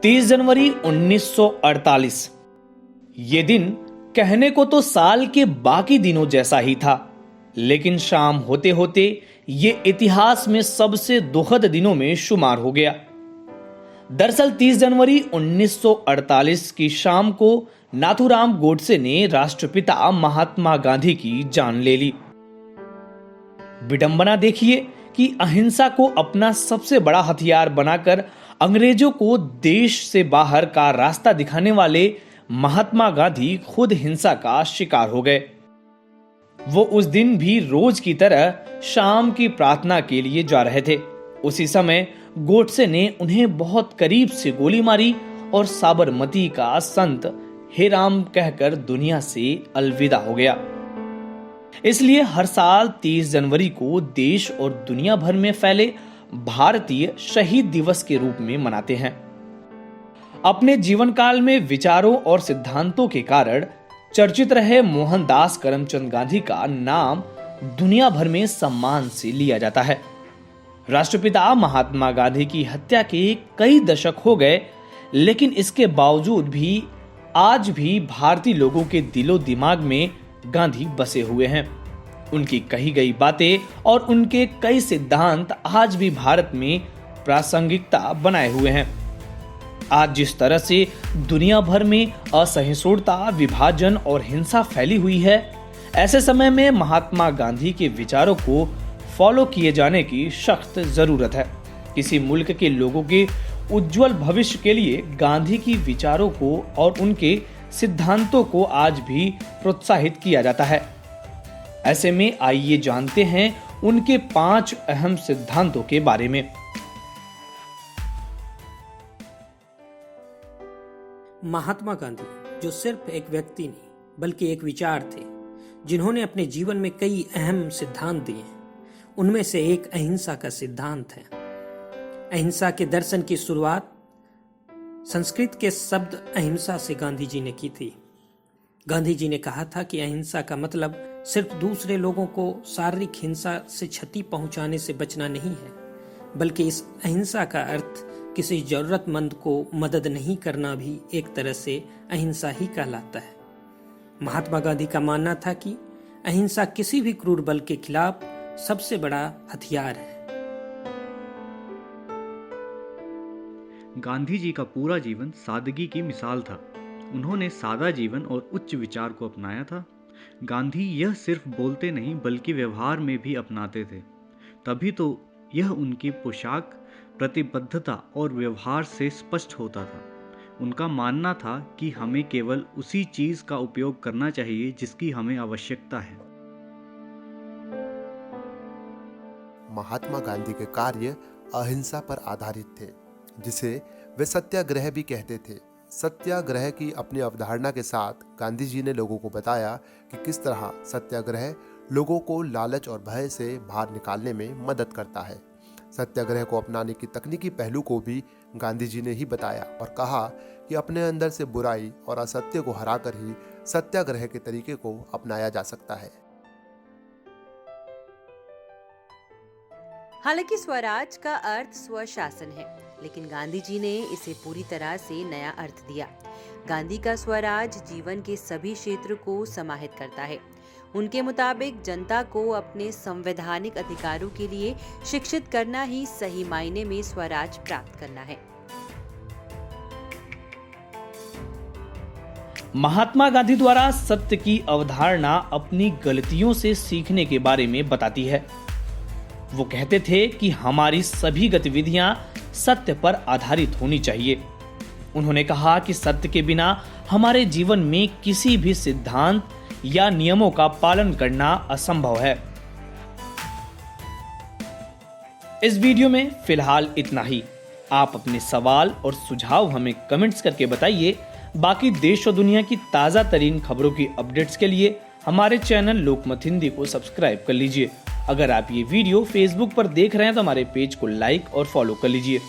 30 जनवरी 1948। ये दिन कहने को तो साल के बाकी दिनों जैसा ही था, लेकिन शाम होते होते ये इतिहास में सबसे दुखद दिनों में शुमार हो गया। दरअसल 30 जनवरी 1948 की शाम को नाथूराम गोडसे ने राष्ट्रपिता महात्मा गांधी की जान ले ली। विडंबना देखिए कि अहिंसा को अपना सबसे बड़ा हथियार बनाकर अंग्रेजों को देश से बाहर का रास्ता दिखाने वाले महात्मा गांधी खुद हिंसा का शिकार हो गए। वो उस दिन भी रोज की तरह शाम की प्रार्थना के लिए जा रहे थे। उसी समय गोडसे ने उन्हें बहुत करीब से गोली मारी और साबरमती का संत हे राम कहकर दुनिया से अलविदा हो गया। इसलिए हर साल 30 जनवरी को देश और दुनिया भर में फैले भारतीय शहीद दिवस के रूप में मनाते हैं। अपने जीवन काल में विचारों और सिद्धांतों के कारण चर्चित रहे मोहनदास करमचंद गांधी का नाम दुनिया भर में सम्मान से लिया जाता है। राष्ट्रपिता महात्मा गांधी की हत्या के कई दशक हो गए, लेकिन इसके बावजूद भी आज भी भारतीय लोगों के दिलो दिमाग में गांधी बसे हुए हैं। उनकी कही गई बातें और उनके कई सिद्धांत आज भी भारत में प्रासंगिकता बनाए हुए हैं। आज जिस तरह से दुनिया भर में असहिष्णुता, विभाजन और हिंसा फैली हुई है, ऐसे समय में महात्मा गांधी के विचारों को फॉलो किए जाने की सख्त जरूरत है। किसी मुल्क के लोगों के उज्जवल भविष्य के लिए गांधी की विचारों को और उनके सिद्धांतों को आज भी प्रोत्साहित किया जाता है। ऐसे में आइए जानते हैं उनके 5 अहम सिद्धांतों के बारे में। महात्मा गांधी जो सिर्फ एक व्यक्ति नहीं बल्कि एक विचार थे, जिन्होंने अपने जीवन में कई अहम सिद्धांत दिए। उनमें से एक अहिंसा का सिद्धांत है। अहिंसा के दर्शन की शुरुआत संस्कृत के शब्द अहिंसा से गांधी जी ने की थी। गांधी जी ने कहा था कि अहिंसा का मतलब सिर्फ दूसरे लोगों को शारीरिक हिंसा से क्षति पहुंचाने से बचना नहीं है, बल्कि इस अहिंसा का अर्थ किसी जरूरतमंद को मदद नहीं करना भी एक तरह से अहिंसा ही कहलाता है। महात्मा गांधी का मानना था कि अहिंसा किसी भी क्रूर बल के खिलाफ सबसे बड़ा हथियार है। गांधी जी का पूरा जीवन सादगी की मिसाल था। उन्होंने सादा जीवन और उच्च विचार को अपनाया था। गांधी यह सिर्फ बोलते नहीं बल्कि व्यवहार में भी अपनाते थे। तभी तो यह उनकी पोशाक, प्रतिबद्धता और व्यवहार से स्पष्ट होता था। उनका मानना था कि हमें केवल उसी चीज का उपयोग करना चाहिए जिसकी हमें आवश्यकता है। महात्मा गांधी के कार्य अहिंसा पर आधारित थे, जिसे वे सत्याग्रह भी कहते थे। सत्याग्रह की अपनी अवधारणा के साथ गांधी जी ने लोगों को बताया कि किस तरह सत्याग्रह लोगों को लालच और भय से बाहर निकालने में मदद करता है। सत्याग्रह को अपनाने की तकनीकी पहलू को भी गांधी जी ने ही बताया और कहा कि अपने अंदर से बुराई और असत्य को हराकर ही सत्याग्रह के तरीके को अपनाया जा सकता है। हालांकि स्वराज का अर्थ स्वशासन है, लेकिन गांधी जी ने इसे पूरी तरह से नया अर्थ दिया। गांधी का स्वराज जीवन के सभी क्षेत्र को समाहित करता है। उनके मुताबिक जनता को अपने संवैधानिक अधिकारों के लिए शिक्षित करना ही सही मायने में स्वराज प्राप्त करना है। महात्मा गांधी द्वारा सत्य की अवधारणा अपनी गलतियों से सीखने के बारे में बताती है। वो कहते थे कि हमारी सभी गतिविधियां सत्य पर आधारित होनी चाहिए। उन्होंने कहा कि सत्य के बिना हमारे जीवन में किसी भी सिद्धांत या नियमों का पालन करना असंभव है। इस वीडियो में फिलहाल इतना ही। आप अपने सवाल और सुझाव हमें कमेंट्स करके बताइए। बाकी देश और दुनिया की ताजा तरीन खबरों की अपडेट्स के लिए हमारे चैनल लोकमत हिंदी को सब्सक्राइब कर लीजिए। अगर आप ये वीडियो फेसबुक पर देख रहे हैं तो हमारे पेज को लाइक और फॉलो कर लीजिए।